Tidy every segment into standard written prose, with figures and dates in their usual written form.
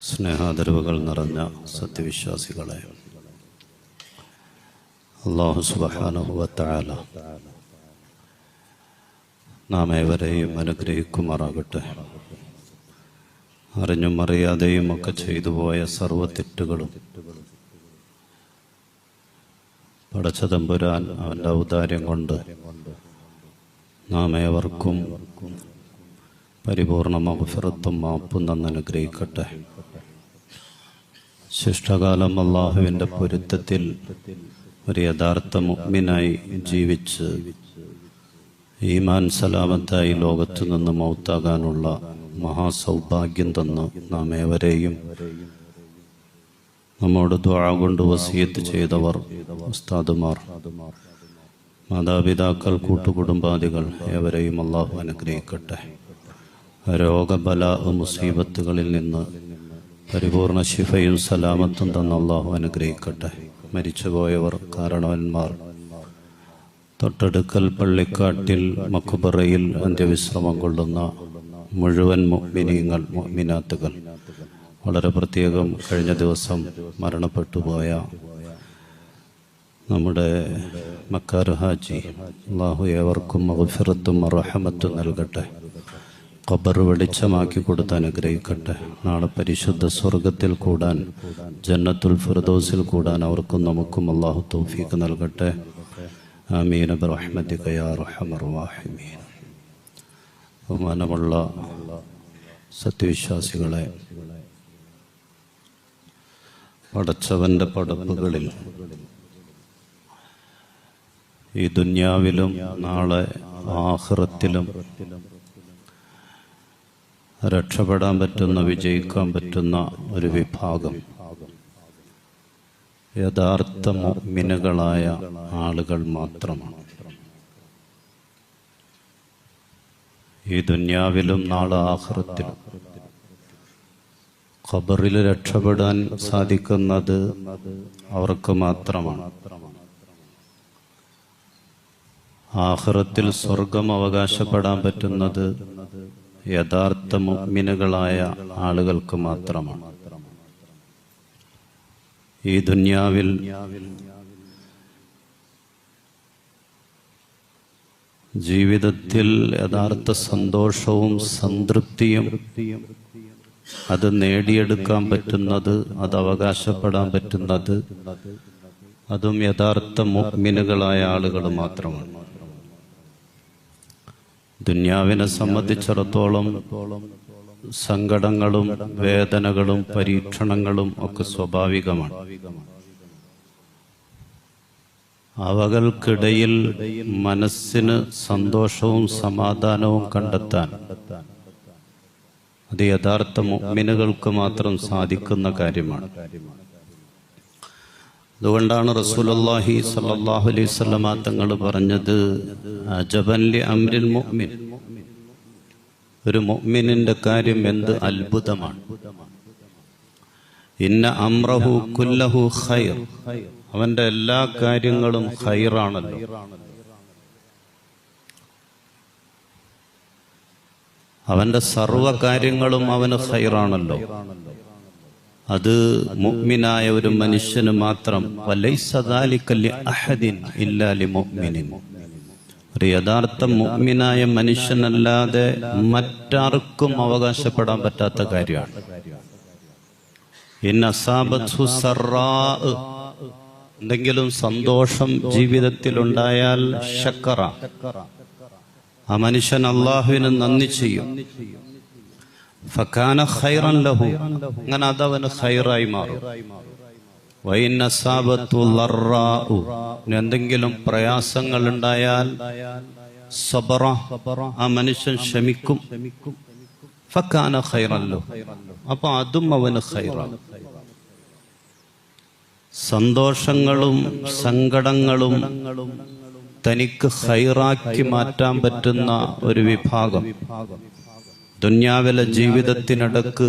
സ്നേഹാദരവുകൾ നിറഞ്ഞ സത്യവിശ്വാസികളെ, അല്ലാഹു സുബ്ഹാനഹു വ തആല നാം ഏവരെയും അനുഗ്രഹിക്കുമാറാകട്ടെ. അറിഞ്ഞും അറിയാതെയും ഒക്കെ ചെയ്തു പോയ സർവ്വ തെറ്റുകളും പടച്ച തമ്പുരാൻ അവൻ്റെ ഔദാര്യം കൊണ്ട് നാം ഏവർക്കും പരിപൂർണ മഗ്ഫിറത്തും മാപ്പും അനുഗ്രഹിക്കട്ടെ. ശിഷ്ടകാലം അള്ളാഹുവിൻ്റെ പൊരുത്തത്തിൽ ഒരു യഥാർത്ഥ മുഅ്മിനായി ജീവിച്ച് ഈമാൻ സലാമത്തായി ലോകത്തു നിന്ന് മൗത്താകാനുള്ള മഹാസൗഭാഗ്യം തന്നു നാം ഏവരെയും നമ്മോട് ദുആ കൊണ്ട് വസിയത്ത് ചെയ്തവർ, ഉസ്താദുമാർ, മാതാപിതാക്കൾ, കൂട്ടുകുടുംബാദികൾ ഏവരെയും അള്ളാഹു അനുഗ്രഹിക്കട്ടെ. രോഗബല മുസീബത്തുകളിൽ നിന്ന് പരിപൂർണ ശിഫയും സലാമത്തും തന്ന അള്ളാഹു അനുഗ്രഹിക്കട്ടെ. മരിച്ചുപോയവർ, കാരണവന്മാർ, തൊട്ടടുക്കൽ പള്ളിക്കാട്ടിൽ മഖ്ബറയിൽ അന്ത്യവിശ്രമം കൊള്ളുന്ന മുഴുവൻ മുഅ്മിനീങ്ങൾ, മുഅ്മിനാത്തുകൾ, വളരെ പ്രത്യേകം കഴിഞ്ഞ ദിവസം മരണപ്പെട്ടുപോയ നമ്മുടെ മക്കാർ ഹാജി, അള്ളാഹു ഏവർക്കും മഗ്ഫിറത്തും റഹ്മത്തും നൽകട്ടെ. ഖബർ വെളിച്ചമാക്കി കൊടുത്ത് അനുഗ്രഹിക്കട്ടെ. നാളെ പരിശുദ്ധ സ്വർഗത്തിൽ കൂടാൻ, ജന്നത്തുൽ ഫിർദൗസിൽ കൂടാൻ അവർക്കും നമുക്കും അല്ലാഹു തൗഫീഖ് നൽകട്ടെ. ആമീൻ ബിറഹ്മതിക യാ അർഹമർ റഹീമീൻ. ബഹുമാനമുള്ള സത്യവിശ്വാസികളെ, പടച്ചവന്റെ പടപ്പുകളിൽ ഈ ദുനിയാവിലും നാളെ ആഖിറത്തിലും രക്ഷപ്പെടാൻ പറ്റുന്ന, വിജയിക്കാൻ പറ്റുന്ന ഒരു വിഭാഗം യഥാർത്ഥ മുഅ്മിനുകളായ ആളുകൾ മാത്രമാണ്. ഈ ദുനിയാവിലും നാളെ ആഖിറത്തിലും ഖബറിൽ രക്ഷപ്പെടാൻ സാധിക്കുന്നത് അവർക്ക് മാത്രമാണ്. ആഖിറത്തിൽ സ്വർഗം അവകാശപ്പെടാൻ പറ്റുന്നത് യഥാർത്ഥ മുഅ്മിനുകളായ ആളുകൾക്ക് മാത്രമാണ്. ഈ ദുനിയാവിൽ ജീവിതത്തിൽ യഥാർത്ഥ സന്തോഷവും സംതൃപ്തിയും അത് നേടിയെടുക്കാൻ പറ്റുന്നത്, അത് അവകാശപ്പെടാൻ പറ്റുന്നത് അതും യഥാർത്ഥ മുഅ്മിനുകളായ ആളുകൾ മാത്രമാണ്. ദുനിയാവിനെ സംബന്ധിച്ചിടത്തോളം സങ്കടങ്ങളും വേദനകളും പരീക്ഷണങ്ങളും ഒക്കെ സ്വാഭാവികമാണ്. അവകൾക്കിടയിൽ മനസ്സിന് സന്തോഷവും സമാധാനവും കണ്ടെത്താൻ അത് യഥാർത്ഥ മുഅ്മിനുകൾക്ക് മാത്രം സാധിക്കുന്ന കാര്യമാണ്. അതുകൊണ്ടാണ് റസൂലുള്ളാഹി സ്വല്ലല്ലാഹു അലൈഹി വസല്ലമ തങ്ങൾ പറഞ്ഞത്, അജബൻ ലി അംരിൽ മുഅ്മിൻ, ഒരു മുഅ്മിനിന്റെ കാര്യം എന്ത് അത്ഭുതമാണ്. ഇന്ന അംറഹു കുല്ലഹു ഖൈർ, അവന്റെ എല്ലാ കാര്യങ്ങളും ഖൈറാണല്ലോ. അവന്റെ സർവ്വ കാര്യങ്ങളും അവന് ഖൈറാണല്ലോ. അത് മുഅ്മിനായ ഒരു മനുഷ്യന് മാത്രം. വലൈസ ദാലിക ലി അഹദിൻ ഇല്ലാ ലി മുഅ്മിനിൻ, ഒരു യഥാർത്ഥ മുഅ്മിനായ മനുഷ്യനല്ലാതെ മറ്റാർക്കും അവകാശപ്പെടാൻ പറ്റാത്ത കാര്യമാണ്. ഇൻ അസാബത്ഹു സറാ, എന്തെങ്കിലും സന്തോഷം ജീവിതത്തിൽ ഉണ്ടായാൽ ശക്കറ, ആ മനുഷ്യൻ അല്ലാഹുവിന് നന്ദി ചെയ്യും. ഫകാന ഖൈറൻ ലഹു, അങ്ങനെ അതവന് ഖൈറായി മാറും. വഇൻ അസാബത്തു ലറാഉ, എന്തെങ്കിലും പ്രയാസങ്ങൾ ഉണ്ടായാൽ സബറ, ആ മനുഷ്യൻ ക്ഷമിക്കും. ഫകാന ഖൈറൻ ലഹു, അപ്പൊ അതും അവന് ഖൈറാണ്. സന്തോഷങ്ങളും സങ്കടങ്ങളും തനിക്ക് ഖൈറാക്കി മാറ്റാൻ പറ്റുന്ന ഒരു വിഭാഗം ദുനിയാവിലെ ജീവിതത്തിനിടക്ക്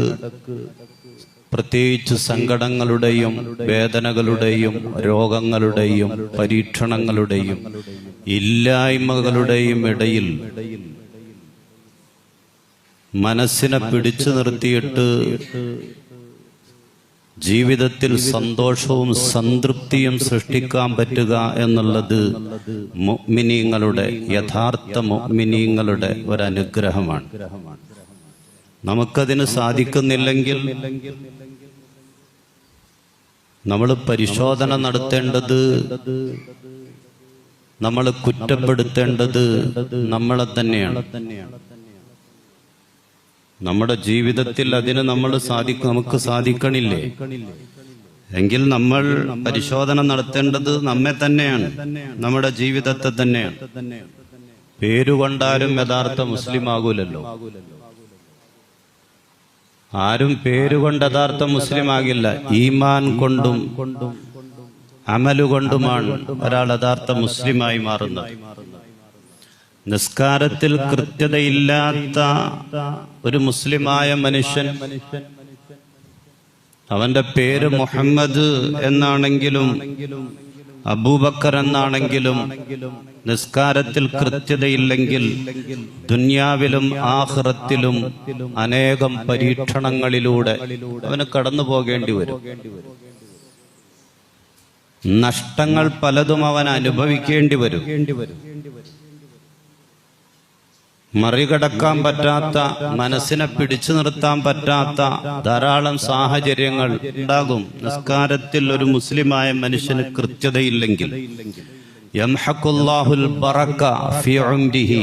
പ്രത്യേകിച്ച് സങ്കടങ്ങളുടെയും വേദനകളുടെയും രോഗങ്ങളുടെയും പരീക്ഷണങ്ങളുടെയും ഇല്ലായ്മകളുടെയും ഇടയിൽ മനസ്സിനെ പിടിച്ചു നിർത്തിയിട്ട് ജീവിതത്തിൽ സന്തോഷവും സംതൃപ്തിയും സൃഷ്ടിക്കാൻ പറ്റുക എന്നുള്ളത് മുഅ്മിനീങ്ങളുടെ, യഥാർത്ഥ മുഅ്മിനീങ്ങളുടെ ഒരനുഗ്രഹമാണ്. നമുക്കതിന് സാധിക്കുന്നില്ലെങ്കിൽ നമ്മൾ പരിശോധന നടത്തേണ്ടത്, നമ്മൾ കുറ്റപ്പെടുത്തേണ്ടത് നമ്മളെ തന്നെയാണ്. നമ്മുടെ ജീവിതത്തിൽ അതിന് നമുക്ക് സാധിക്കണില്ലേ എങ്കിൽ നമ്മൾ പരിശോധന നടത്തേണ്ടത് നമ്മെ തന്നെയാണ്, നമ്മുടെ ജീവിതത്തെ തന്നെയാണ്. പേരുകൊണ്ടാരും യഥാർത്ഥ മുസ്ലിം ആകൂലല്ലോ. ആരും പേരുകൊണ്ട് യഥാർത്ഥ മുസ്ലിം ആകില്ല. ഈമാൻ കൊണ്ടും അമലുകൊണ്ടുമാണ് ഒരാൾ യഥാർത്ഥ മുസ്ലിമായി മാറുന്നത്. നിസ്കാരത്തിൽ കൃത്യതയില്ലാത്ത ഒരു മുസ്ലിമായ മനുഷ്യൻ, അവന്റെ പേര് മുഹമ്മദ് എന്നാണെങ്കിലും അബൂബക്കർ എന്നാണെങ്കിലും നിസ്കാരത്തിൽ കൃത്യതയില്ലെങ്കിൽ ദുനിയാവിലും ആഖിറത്തിലും അനേകം പരീക്ഷണങ്ങളിലൂടെ അവന് കടന്നു പോകേണ്ടി വരും. നഷ്ടങ്ങൾ പലതും അവൻ അനുഭവിക്കേണ്ടി വരും. മറികടക്കാൻ പറ്റാത്ത, മനസ്സിനെ പിടിച്ചു നിർത്താൻ പറ്റാത്ത ധാരാളം സാഹചര്യങ്ങൾ ഉണ്ടാകും. നിസ്കാരത്തിൽ ഒരു മുസ്ലിമായ മനുഷ്യന് കൃത്യതയില്ലെങ്കിൽ യംഹഖുല്ലാഹുൽ ബറക ഫീ ഉംരിഹി,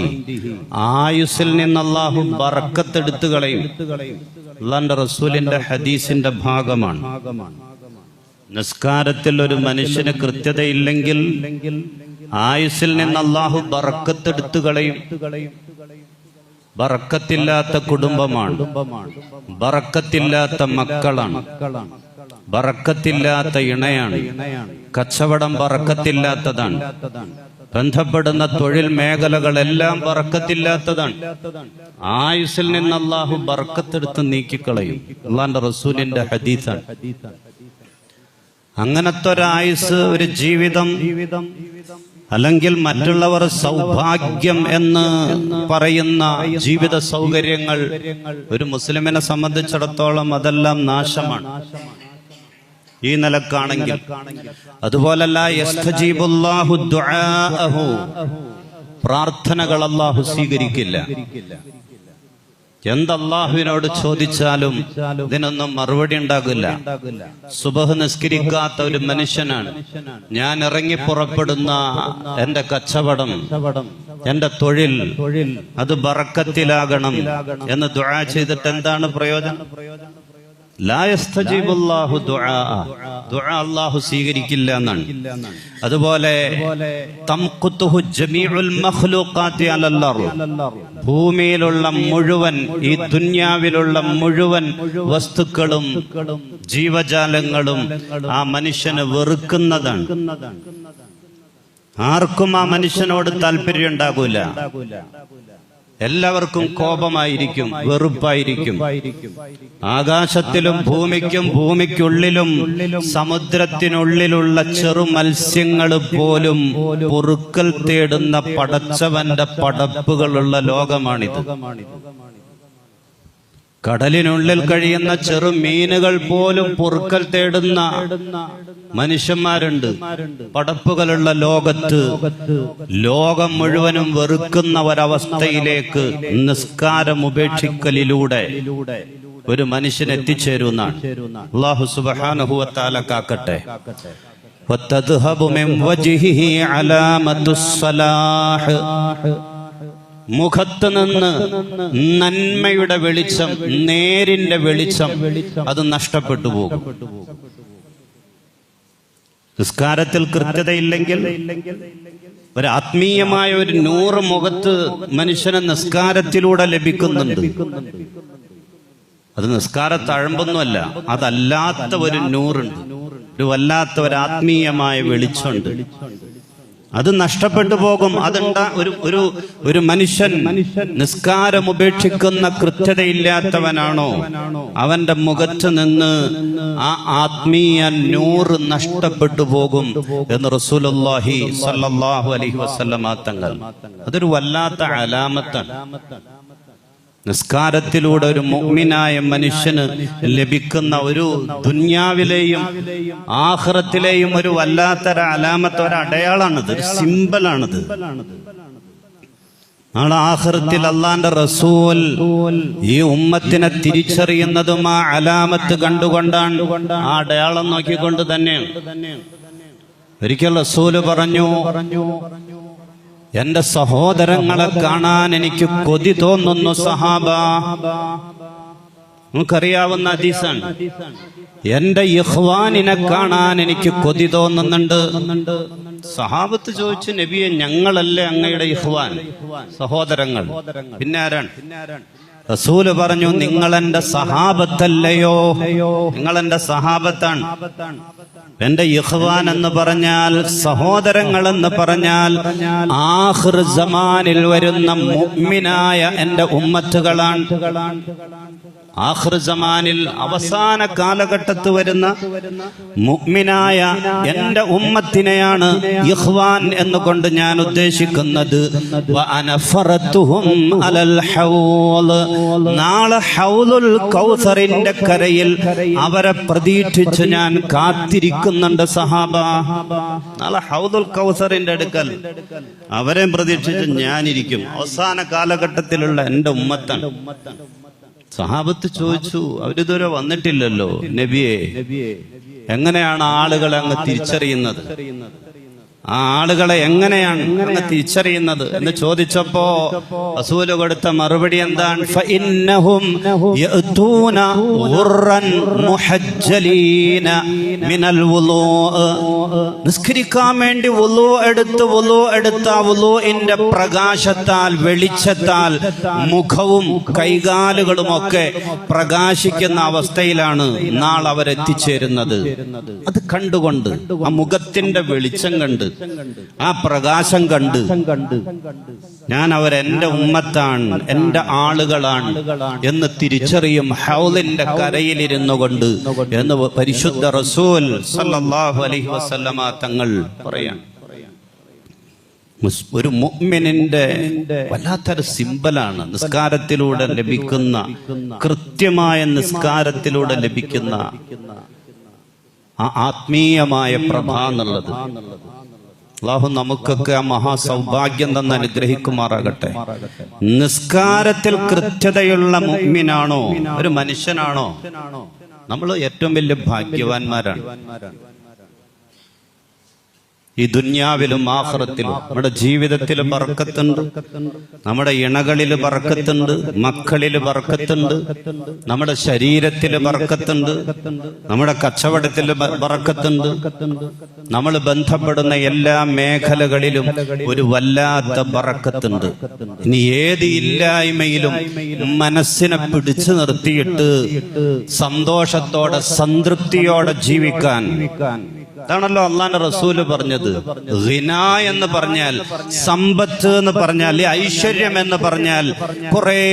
ആയുസ്സിൽ നിന്ന് അല്ലാഹു ബറക്കത്ത് എടുത്തു കളയും. അല്ലാഹുവിന്റെ റസൂലിന്റെ ഹദീസിന്റെ ഭാഗമാണ്. നിസ്കാരത്തിൽ ഒരു മനുഷ്യന് കൃത്യതയില്ലെങ്കിൽ ആയുസ്സിൽ നിന്ന് അല്ലാഹു ബറക്കത്ത് എടുത്തു കളയും. ബറക്കത്തില്ലാത്ത കുടുംബമാണ്, ബറക്കത്തില്ലാത്ത മക്കളാണ്, ബറക്കത്തില്ലാത്ത ഇണയാണ്, കച്ചവടം ബറക്കത്തില്ലാത്തതാണ്, ബന്ധപ്പെടുന്ന തൊഴിൽ മേഖലകളെല്ലാം ബറക്കത്തില്ലാത്തതാണ്. ആയുസ്സിൽ നിന്ന് അല്ലാഹു ബറക്കത്തെടുത്ത് നീക്കിക്കളയും. അല്ലാഹുവിന്റെ റസൂലിന്റെ ഹദീസാണ്. അങ്ങനത്തെ ഒരായുസ്, ഒരു ജീവിതം, അല്ലെങ്കിൽ മറ്റുള്ളവർ സൗഭാഗ്യം എന്ന് പറയുന്ന ജീവിത സൗകര്യങ്ങൾ ഒരു മുസ്ലിമിനെ സംബന്ധിച്ചിടത്തോളം അതെല്ലാം നാശമാണ്. ഈ നിലക്കാണെങ്കിൽ അതുപോലല്ല, യസ്തജീബുല്ലാഹു ദുആഅഹു, പ്രാർത്ഥനകൾ അല്ലാഹു സ്വീകരിക്കില്ല. എന്തല്ലാഹുവിനോട് ചോദിച്ചാലും ഇതിനൊന്നും മറുപടി ഉണ്ടാകില്ല. സുബഹ് നിസ്കരിക്കാത്ത ഒരു മനുഷ്യനാണ് ഞാൻ. ഇറങ്ങി പുറപ്പെടുന്ന എന്റെ കച്ചവടം, എന്റെ തൊഴിൽ, അത് ബറക്കത്തിലാകണം എന്ന് ദുആ ചെയ്തിട്ട് എന്താണ് പ്രയോജനം? ലാ യസ്തജീബുല്ലാഹു ദുആഅ, ദുആ അല്ലാഹു സ്വീകരിക്കില്ല എന്നാണ്. അതുപോലെ തംഖുതുഹു ജമീഉൽ മഖ്ലൂഖാതി അലൽ അർള്, ഭൂമിയിലുള്ള മുഴുവൻ, ഈ ദുനിയാവിലുള്ള മുഴുവൻ വസ്തുക്കളും ജീവജാലങ്ങളും ആ മനുഷ്യനെ വെറുക്കുന്നതാണ്. ആർക്കും ആ മനുഷ്യനോട് താല്പര്യം ഉണ്ടാകൂല. എല്ലാവർക്കും കോപമായിരിക്കും, വെറുപ്പായിരിക്കും. ആകാശത്തിലും ഭൂമിക്കും ഭൂമിക്കുള്ളിലും സമുദ്രത്തിനുള്ളിലുള്ള ചെറു മത്സ്യങ്ങൾ പോലും പൊറുക്കൽ തേടുന്ന പടച്ചവന്റെ പടപ്പുകളുള്ള ലോകമാണിത്. കടലിനുള്ളിൽ കഴിയുന്ന ചെറു മീനുകൾ പോലും പൊറുക്കൽ തേടുന്ന മനുഷ്യന്മാരുണ്ട്. പടപ്പുകളുള്ള ലോകത്ത് ലോകം മുഴുവനും വെറുക്കുന്ന ഒരവസ്ഥയിലേക്ക് നിസ്കാരം ഉപേക്ഷിക്കലിലൂടെ ഒരു മനുഷ്യൻ എത്തിച്ചേരുന്നതാണ്. അല്ലാഹു സുബ്ഹാനഹു വ തആല കാക്കട്ടെ. വതദ്ഹബു മിൻ വജ്ഹിഹി അലാമത്തുസ് സലാഹ്, മുഖത്ത് നിന്ന് നന്മയുടെ വെളിച്ചം, നേരിന്റെ വെളിച്ചം അത് നഷ്ടപ്പെട്ടു പോകും. നിസ്കാരത്തിൽ കൃത്യതയില്ലെങ്കിൽ ഒരു ആത്മീയമായ ഒരു നൂറ് മുഖത്ത് മനുഷ്യന് നിസ്കാരത്തിലൂടെ ലഭിക്കുന്നുണ്ട്. അത് നിസ്കാര തഴമ്പൊന്നുമല്ല, അതല്ലാത്ത ഒരു നൂറുണ്ട്, ഒരു വല്ലാത്ത ഒരു ആത്മീയമായ വെളിച്ചമുണ്ട്. അത് നഷ്ടപ്പെട്ടു പോകും. അതുണ്ടാ ഒരു മനുഷ്യൻ നിസ്കാരം ഉപേക്ഷിക്കുന്ന കൃത്യതയില്ലാത്തവനാണോ, അവന്റെ മുഖത്ത് നിന്ന് ആ ആത്മീയ നൂറ് നഷ്ടപ്പെട്ടു പോകും എന്ന് റസൂലുള്ളാഹി സ്വല്ലല്ലാഹു അലൈഹി വസല്ലമ തങ്ങൾ. അതൊരു വല്ലാത്ത അലാമത്താണ്. നിസ്കാരത്തിലൂടെ ഒരു മുഅ്മിനായ മനുഷ്യന് ലഭിക്കുന്ന ഒരു ദുനിയാവിലെയും ആഖിറത്തിലെയും ഒരു വല്ലാത്തൊരു അലാമത്ത്, ഒരു അടയാളാണിത്, ഒരു സിമ്പലാണിത്. നാളെ ആഖിറത്തിൽ അള്ളാന്റെ റസൂൽ ഈ ഉമ്മത്തിനെ തിരിച്ചറിയുന്നതും ആ അലാമത്ത് കണ്ടുകൊണ്ടാണ്, ആ അടയാളം നോക്കിക്കൊണ്ട് തന്നെയാണ്. ഒരിക്കൽ റസൂല് പറഞ്ഞു, എന്റെ സഹോദരങ്ങളെ കാണാൻ എനിക്ക് കൊതി തോന്നുന്നു സഹാബ. നമുക്കറിയാവുന്ന ഹദീസാണ്. എന്റെ ഇഖ്വാനിനെ കാണാൻ എനിക്ക് കൊതി തോന്നുന്നുണ്ട്. സഹാബത്ത് ചോദിച്ചു, നബിയെ, ഞങ്ങളല്ലേ അങ്ങയുടെ ഇഖ്വാൻ, സഹോദരങ്ങൾ, പിന്നെ ആരാണ്? റസൂല് പറഞ്ഞു, നിങ്ങൾ എന്റെ സഹാബത്തല്ലയോ, നിങ്ങൾ എന്റെ സഹാബത്താണ്. എന്റെ ഇഖ്വാൻ എന്ന് പറഞ്ഞാൽ, സഹോദരങ്ങൾ എന്ന് പറഞ്ഞാൽ, ആഖിർ സമാനിൽ വരുന്ന മുഅ്മിനായ എന്റെ ഉമ്മത്തുകളാണ്. ആഖിർ സമാനിൽ അവസാന കാലഘട്ടത്ത് വരുന്ന മുഅ്മിനായ എന്റെ ഉമ്മത്തിനെയാണ് ഇഖ്വാൻ എന്നുകൊണ്ട് ഞാൻ ഉദ്ദേശിക്കുന്നത്. നാളെ ഹൗലുൽ കൗസറിന്റെ കരയിൽ അവരെ പ്രതീക്ഷിച്ച് ഞാൻ കാത്തിരിക്കുന്നുണ്ട് സഹാബ. നാളെ ഹൗലുൽ കൗസറിന്റെ അടുക്കൽ അവരെ പ്രതീക്ഷിച്ച് ഞാനിരിക്കും. അവസാന കാലഘട്ടത്തിലുള്ള എന്റെ ഉമ്മത്താണ്. സഹാബത്ത് ചോദിച്ചു, അവരിതുവരെ വന്നിട്ടില്ലല്ലോ നബിയെ, എങ്ങനെയാണ് ആളുകളെ അങ്ങ് തിരിച്ചറിയുന്നത്? ആ ആളുകളെ എങ്ങനെയാണ് അങ്ങ് തിരിച്ചറിയുന്നത് എന്ന് ചോദിച്ചപ്പോ റസൂല് കൊടുത്ത മറുപടി എന്താണ്? ഫഇന്നഹും യഅതൂന ഗുർറൻ മുഹജ്ജലീന മിനൽ വുളൂ. നിസ്കരിക്കാൻ വേണ്ടി വുളൂ എടുത്ത വുളൂഇന്റെ പ്രകാശത്താൽ, വെളിച്ചത്താൽ മുഖവും കൈകാലുകളും ഒക്കെ പ്രകാശിക്കുന്ന അവസ്ഥയിലാണ് നാളെ അവരെത്തിച്ചേരുന്നത്. അത് കണ്ടുകൊണ്ട്, ആ മുഖത്തിന്റെ വെളിച്ചം കണ്ട്, ആ പ്രകാശം കണ്ട് ഞാൻ അവരെന്റെ ഉമ്മത്താണ്, എന്റെ ആളുകളാണ് എന്ന് തിരിച്ചറിയും ഹൗലിന്റെ കരയിലിരുന്നു കൊണ്ട് എന്ന് പരിശുദ്ധ റസൂൽ സല്ലല്ലാഹു അലൈഹി വസല്ലമ തങ്ങൾ പറയാൻ. ഒരു മുഅ്മിനിന്റെ വല്ലാത്തൊരു സിമ്പലാണ് നിസ്കാരത്തിലൂടെ ലഭിക്കുന്ന, കൃത്യമായ നിസ്കാരത്തിലൂടെ ലഭിക്കുന്ന ആ ആത്മീയമായ പ്രഭ എന്നുള്ളത്. അല്ലാഹു നമുക്കൊക്കെ ആ മഹാസൗഭാഗ്യം തന്നെ അനുഗ്രഹിക്കുമാറാകട്ടെ. നിസ്കാരത്തിൽ കൃത്യതയുള്ള മുഅ്മിനാണോ, ഒരു മനുഷ്യനാണോ, നമ്മൾ ഏറ്റവും വലിയ ഭാഗ്യവാന്മാരാണ്. ഈ ദുനിയാവിലും ആഖിറത്തിലും നമ്മുടെ ജീവിതത്തിൽ ബർക്കത്തുണ്ട്, നമ്മുടെ ഇണകളിൽ ബർക്കത്തുണ്ട്, മക്കളിൽ ബർക്കത്തുണ്ട്, നമ്മുടെ ശരീരത്തിൽ ബർക്കത്തുണ്ട്, നമ്മുടെ കച്ചവടത്തിൽ ബർക്കത്തുണ്ട്. നമ്മൾ ബന്ധപ്പെടുന്ന എല്ലാ മേഖലകളിലും ഒരു വല്ലാത്ത ബർക്കത്തുണ്ട്. ഇനി ഏത് ഇല്ലായ്മയിലും മനസ്സിനെ പിടിച്ചു നിർത്തിയിട്ട് സന്തോഷത്തോടെ, സംതൃപ്തിയോടെ ജീവിക്കാൻ. അതാണല്ലോ അള്ളാന്റെ റസൂല് പറഞ്ഞത്. ഗിന എന്ന് പറഞ്ഞാൽ, സമ്പത്ത് എന്ന് പറഞ്ഞാൽ, ഐശ്വര്യം എന്ന് പറഞ്ഞാൽ കുറെ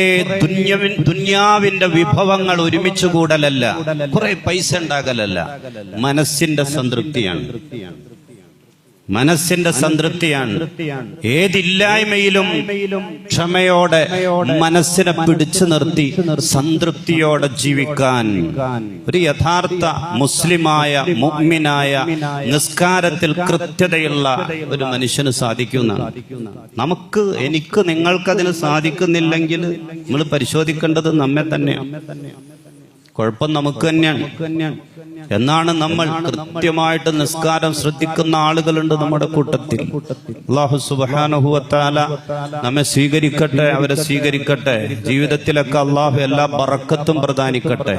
ദുന്യാവിന്റെ വിഭവങ്ങൾ ഒരുമിച്ച് കൂടലല്ല, കുറെ പൈസ ഉണ്ടാകലല്ല. മനസ്സിന്റെ സംതൃപ്തിയാണ്, മനസ്സിന്റെ സംതൃപ്തിയാണ്. ഏതില്ലായ്മയിലും ക്ഷമയോടെ മനസ്സിനെ പിടിച്ചു നിർത്തി സംതൃപ്തിയോടെ ജീവിക്കാൻ ഒരു യഥാർത്ഥ മുസ്ലിമായ, മുഅ്മിനായ, നിസ്കാരത്തിൽ കൃത്യതയുള്ള ഒരു മനുഷ്യന് സാധിക്കുന്നതാണ്. എനിക്ക് നിങ്ങൾക്കതിന് സാധിക്കുന്നില്ലെങ്കിൽ നമ്മൾ പരിശോധിക്കേണ്ടത് നമ്മെ തന്നെയാണ്. കുഴപ്പം നമുക്ക് തന്നെയാണ്. എന്നാണ് നമ്മൾ കൃത്യമായിട്ട് നിസ്കാരം ശ്രദ്ധിക്കുന്ന ആളുകളുണ്ട് നമ്മുടെ കൂട്ടത്തിൽ. അല്ലാഹു സുബ്ഹാനഹു വ തആല നമ്മെ സ്വീകരിക്കട്ടെ, അവരെ സ്വീകരിക്കട്ടെ. ജീവിതത്തിലൊക്കെ അല്ലാഹു എല്ലാ ബറക്കത്തും പ്രദാനിക്കട്ടെ.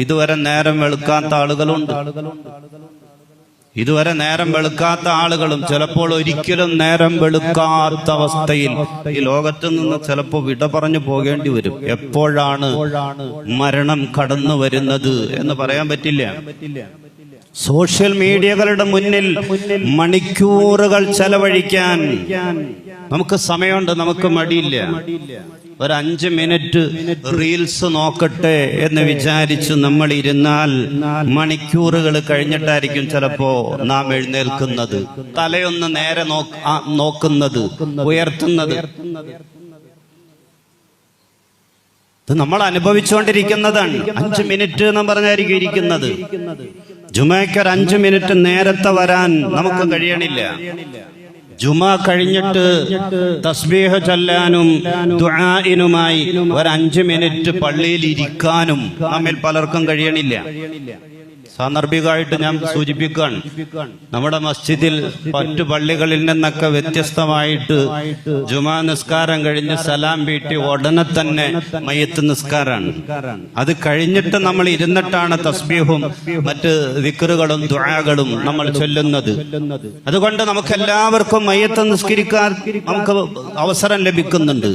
ഇതുവരെ നേരം വെളുക്കാത്ത ആളുകളുണ്ട്, ഇതുവരെ നേരം വെളുക്കാത്ത ആളുകളും ചിലപ്പോൾ ഒരിക്കലും നേരം വെളുക്കാത്ത അവസ്ഥയിൽ ഈ ലോകത്ത് നിന്ന് ചിലപ്പോൾ വിട പറഞ്ഞു പോകേണ്ടി വരും. എപ്പോഴാണ് മരണം കടന്നു വരുന്നത് എന്ന് പറയാൻ പറ്റില്ല. സോഷ്യൽ മീഡിയകളുടെ മുന്നിൽ മണിക്കൂറുകൾ ചെലവഴിക്കാൻ നമുക്ക് സമയമുണ്ട്, നമുക്ക് മടിയില്ല. ഒരു 5 മിനിറ്റ് റീൽസ് നോക്കട്ടെ എന്ന് വിചാരിച്ച് നമ്മൾ ഇരുന്നാൽ മണിക്കൂറുകൾ കഴിഞ്ഞിട്ടായിരിക്കും ചിലപ്പോ നാം എഴുന്നേൽക്കുന്നത്, തലയൊന്ന് നേരെ നോക്കുന്നത്, ഉയർത്തുന്നത്. ഇത് നമ്മൾ അനുഭവിച്ചുകൊണ്ടിരിക്കുന്നതാണ്. 5 മിനിറ്റ് എന്ന് പറഞ്ഞായിരിക്കും ഇരിക്കുന്നത്. ജുമയ്ക്ക് ഒരു 5 മിനിറ്റ് നേരത്തെ വരാൻ നമുക്ക് കഴിയണില്ല. ജുമ കഴിഞ്ഞിട്ട് തസ്ബീഹ് ചൊല്ലാനും ദുആഇനുമായി ഒരു 5 മിനിറ്റ് പള്ളിയിൽ ഇരിക്കാനും നമ്മിൽ പലർക്കും കഴിയണില്ല. സാന്ദർഭികമായിട്ട് ഞാൻ സൂചിപ്പിക്കുകയാണ്, നമ്മുടെ മസ്ജിദിൽ മറ്റു പള്ളികളിൽ നിന്നൊക്കെ വ്യത്യസ്തമായിട്ട് ജുമാ നിസ്കാരം കഴിഞ്ഞ് സലാം വീട്ടി ഉടനെ തന്നെ മയ്യത്ത് നിസ്കാരമാണ്. അത് കഴിഞ്ഞിട്ട് നമ്മൾ ഇരുന്നിട്ടാണ് തസ്ബീഹും മറ്റ് ദിക്റുകളും ദുആകളും നമ്മൾ ചൊല്ലുന്നത്. അതുകൊണ്ട് നമുക്ക് എല്ലാവർക്കും മയ്യത്ത് നിസ്കരിക്കാൻ നമുക്ക് അവസരം ലഭിക്കുന്നുണ്ട്.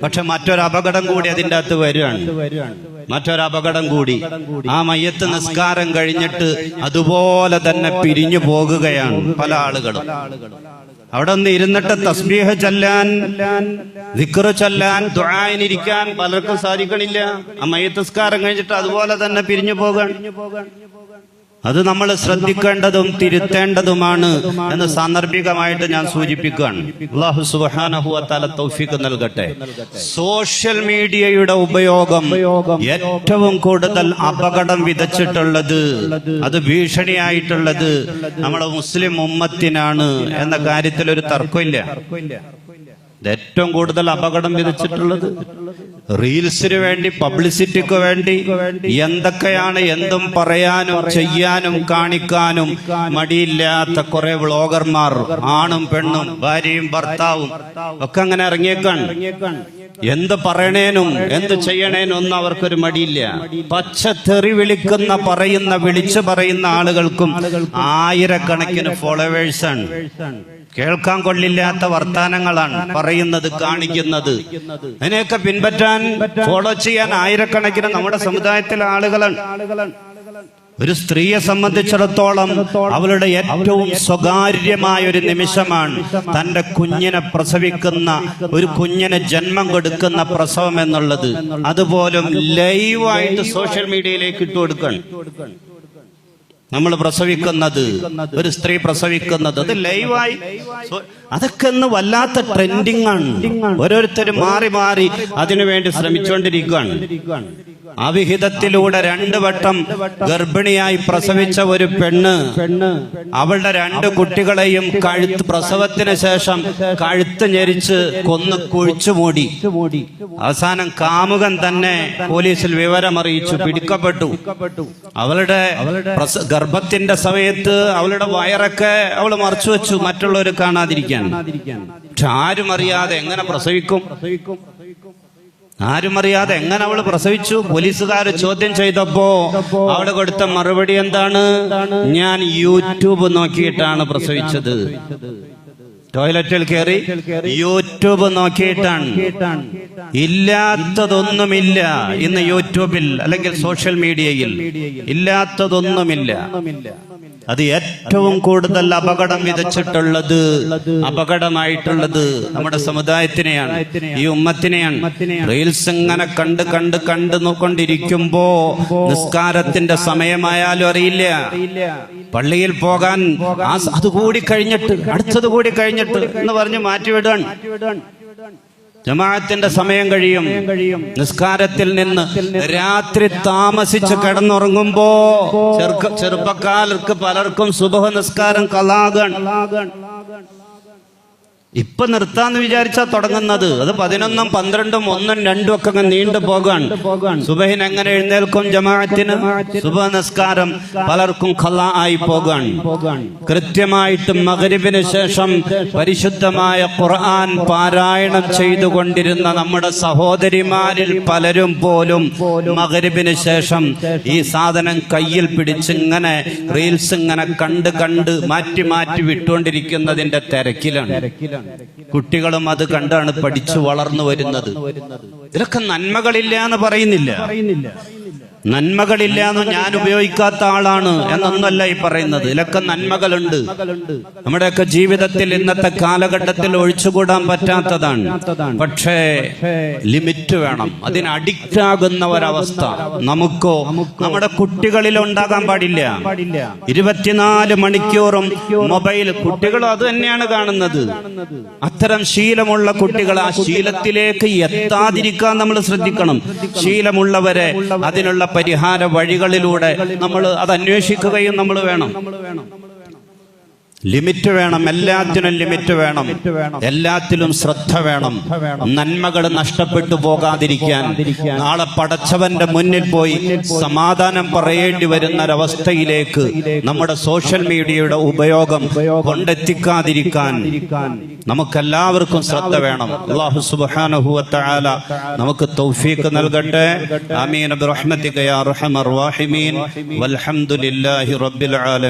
പക്ഷെ മറ്റൊരു അപകടം കൂടി അതിൻ്റെ അകത്ത് വരികയാണ്. മറ്റൊരപകടം കൂടി, ആ മയ്യത്ത് നിസ്കാരം കഴിഞ്ഞിട്ട് അതുപോലെ തന്നെ പിരിഞ്ഞു പോകുകയാണ് പല ആളുകളും. അവിടെ ഒന്ന് ഇരുന്നിട്ട് തസ്ബീഹ് ചൊല്ലാൻ, ദിക്റ് ചൊല്ലാൻ, ദുആഇനിരിക്കാൻ പലർക്കും സാധിക്കണില്ല. ആ മയ്യത്ത് നിസ്കാരം കഴിഞ്ഞിട്ട് അതുപോലെ തന്നെ പിരിഞ്ഞു പോകാൻ. അത് നമ്മൾ ശ്രദ്ധിക്കേണ്ടതും തിരുത്തേണ്ടതുമാണ് എന്ന് സാന്ദർഭികമായിട്ട് ഞാൻ സൂചിപ്പിക്കുകയാണ്. അല്ലാഹു സുബ്ഹാനഹു വ തആല തൗഫീഖ് നൽകട്ടെ. സോഷ്യൽ മീഡിയയുടെ ഉപയോഗം ഏറ്റവും കൂടുതൽ അപകടം വിതച്ചിട്ടുള്ളത്, അത് ഭീഷണിയായിട്ടുള്ളത് നമ്മുടെ മുസ്ലിം ഉമ്മത്തിനാണ് എന്ന കാര്യത്തിൽ ഒരു തർക്കമില്ല. ഏറ്റവും കൂടുതൽ അപകടം വിതച്ചിട്ടുള്ളത് റീൽസിന് വേണ്ടി, പബ്ലിസിറ്റിക്ക് വേണ്ടി എന്തൊക്കെയാണ് എന്തും പറയാനും ചെയ്യാനും കാണിക്കാനും മടിയില്ലാത്ത കുറെ വ്ളോഗർമാർ, ആണും പെണ്ണും ഭാര്യയും ഭർത്താവും ഒക്കെ അങ്ങനെ ഇറങ്ങിയേക്കാണ്. എന്ത് പറയണേനും എന്ത് ചെയ്യണേനും ഒന്നും അവർക്കൊരു മടിയില്ല. പച്ചത്തെറി വിളിച്ചു പറയുന്ന ആളുകൾക്കും ആയിരക്കണക്കിന് ഫോളോവേഴ്സാണ്. കേൾക്കാൻ കൊള്ളില്ലാത്ത വർത്താനങ്ങളാണ് പറയുന്നത്, കാണിക്കുന്നത്. അതിനെയൊക്കെ പിൻപറ്റാൻ, ഫോളോ ചെയ്യാൻ ആയിരക്കണക്കിന് നമ്മുടെ സമുദായത്തിലെ ആളുകളാണ്. ഒരു സ്ത്രീയെ സംബന്ധിച്ചിടത്തോളം അവളുടെ ഏറ്റവും സ്വകാര്യമായ ഒരു നിമിഷമാണ് തന്റെ കുഞ്ഞിനെ പ്രസവിക്കുന്ന, ഒരു കുഞ്ഞിനെ ജന്മം കൊടുക്കുന്ന പ്രസവം എന്നുള്ളത്. അതുപോലും ലൈവായിട്ട് സോഷ്യൽ മീഡിയയിലേക്ക് ഇട്ടു കൊടുക്കണം. നമ്മൾ പ്രസവിക്കുന്നത്, ഒരു സ്ത്രീ പ്രസവിക്കുന്നത്, അത് ലൈവായി, അതൊക്കെ ഒന്ന് വല്ലാത്ത ട്രെൻഡിങ് ആണ്. ഓരോരുത്തരും മാറി മാറി അതിനുവേണ്ടി ശ്രമിച്ചുകൊണ്ടിരിക്കുകയാണ്. അവിഹിതത്തിലൂടെ 2 വട്ടം ഗർഭിണിയായി പ്രസവിച്ച ഒരു പെണ്ണ് അവളുടെ 2 കുട്ടികളെയും പ്രസവത്തിന് ശേഷം കഴുത്ത് ഞെരിച്ച് കൊന്ന് കുഴിച്ചു മൂടി. അവസാനം കാമുകൻ തന്നെ പോലീസിൽ വിവരമറിയിച്ചു, പിടിക്കപ്പെട്ടു. അവളുടെ ഗർഭത്തിന്റെ സമയത്ത് അവളുടെ വയറൊക്കെ അവൾ മറച്ചു വെച്ചു, മറ്റുള്ളവർ കാണാതിരിക്കാൻ. പക്ഷെ ആരും അറിയാതെ എങ്ങനെ പ്രസവിക്കും? ആരും അറിയാതെ എങ്ങനെ അവള് പ്രസവിച്ചു? പോലീസുകാർ ചോദ്യം ചെയ്തപ്പോ അവള് കൊടുത്ത മറുപടി എന്താണ്? ഞാൻ യൂട്യൂബ് നോക്കിയിട്ടാണ് പ്രസവിച്ചത്. ടോയ്ലറ്റിൽ കയറി യൂട്യൂബ് നോക്കിയിട്ടാണ്. ഇല്ലാത്തതൊന്നുമില്ല ഇന്ന് യൂട്യൂബിൽ അല്ലെങ്കിൽ സോഷ്യൽ മീഡിയയിൽ, ഇല്ലാത്തതൊന്നുമില്ല. അത് ഏറ്റവും കൂടുതൽ അപകടം വിതച്ചിട്ടുള്ളത്, അപകടമായിട്ടുള്ളത് നമ്മുടെ സമുദായത്തിനെയാണ്, ഈ ഉമ്മത്തിനെയാണ്. റീൽസ് ഇങ്ങനെ കണ്ട് നോക്കൊണ്ടിരിക്കുമ്പോ നിസ്കാരത്തിന്റെ സമയമായാലും അറിയില്ല. പള്ളിയിൽ പോകാൻ അതുകൂടി കഴിഞ്ഞിട്ട്, അടുത്തത് കൂടി കഴിഞ്ഞിട്ട് എന്ന് പറഞ്ഞ് മാറ്റിവിടാൻ. ജമാഅത്തിന്റെ സമയം കഴിയും. നിസ്കാരത്തിൽ നിന്ന് രാത്രി താമസിച്ച് കിടന്നുറങ്ങുമ്പോ ചെറുപ്പക്കാർക്ക് പലർക്കും സുബഹ് നിസ്കാരം ഖളാകാൻ. ഇപ്പൊ നിർത്താന്ന് വിചാരിച്ചാ തുടങ്ങുന്നത്. അത് 11, 12, 1, 2 ഒക്കെ നീണ്ടു പോകാൻ. സുബഹിന് എങ്ങനെ എഴുന്നേൽക്കും ജമാഅത്തിന്? സുബഹ് നിസ്കാരം പലർക്കും ഖളാ ആയി പോകാൻ. കൃത്യമായിട്ട് മഗ്രിബിന് ശേഷം പരിശുദ്ധമായ ഖുർആൻ പാരായണം ചെയ്തുകൊണ്ടിരുന്ന നമ്മുടെ സഹോദരിമാരിൽ പലരും പോലും മഗ്രിബിന് ശേഷം ഈ സാധനം കയ്യിൽ പിടിച്ചിങ്ങനെ റീൽസ് ഇങ്ങനെ കണ്ട് മാറ്റി വിട്ടുകൊണ്ടിരിക്കുന്നതിന്റെ തിരക്കിലാണ്. കുട്ടികളും അത് കണ്ടാണ് പഠിച്ചു വളർന്നു വരുന്നത്. ഇതിലൊക്കെ നന്മകളില്ല എന്ന് പറയുന്നില്ല. നന്മകളില്ല എന്ന് ഞാൻ ഉപയോഗിക്കാത്ത ആളാണ് എന്നൊന്നല്ല ഈ പറയുന്നത്. ഇതിലൊക്കെ നന്മകളുണ്ട്. നമ്മുടെയൊക്കെ ജീവിതത്തിൽ ഇന്നത്തെ കാലഘട്ടത്തിൽ ഒഴിച്ചുകൂടാൻ പറ്റാത്തതാണ്. പക്ഷേ ലിമിറ്റ് വേണം. അതിന് അഡിക്റ്റ് ആകുന്ന ഒരവസ്ഥ നമുക്കോ നമ്മുടെ കുട്ടികളിൽ ഉണ്ടാകാൻ പാടില്ല. 24 മണിക്കൂറും മൊബൈൽ, കുട്ടികളും അത് തന്നെയാണ് കാണുന്നത്. അത്തരം ശീലമുള്ള കുട്ടികൾ ആ ശീലത്തിലേക്ക് എത്താതിരിക്കാൻ നമ്മൾ ശ്രദ്ധിക്കണം. ശീലമുള്ളവരെ അതിനുള്ള പരിഹാര വഴികളിലൂടെ നമ്മൾ അത് അന്വേഷിക്കുകയും നമ്മൾ വേണം. ലിമിറ്റ് വേണം. എല്ലാത്തിനും ലിമിറ്റ് വേണം. എല്ലാത്തിലും ശ്രദ്ധ വേണം. നന്മകൾ നഷ്ടപ്പെട്ടു പോകാതിരിക്കാൻ നാളെ പടച്ചവന്റെ മുന്നിൽ പോയി സമാധാനം പറയേണ്ടി വരുന്ന ഒരവസ്ഥയിലേക്ക് നമ്മുടെ സോഷ്യൽ മീഡിയയുടെ ഉപയോഗം കൊണ്ടെത്തിക്കാതിരിക്കാൻ നമുക്കെല്ലാവർക്കും ശ്രദ്ധ വേണം. അല്ലാഹു സുബ്ഹാനഹു വ തആല നമുക്ക് തൗഫീഖ് നൽകട്ടെ. ആമീൻ ബിറഹ്മതിക യാ അർഹമർ റഹീമീൻ. വൽഹംദുലില്ലാഹി റബ്ബിൽ ആലമീൻ.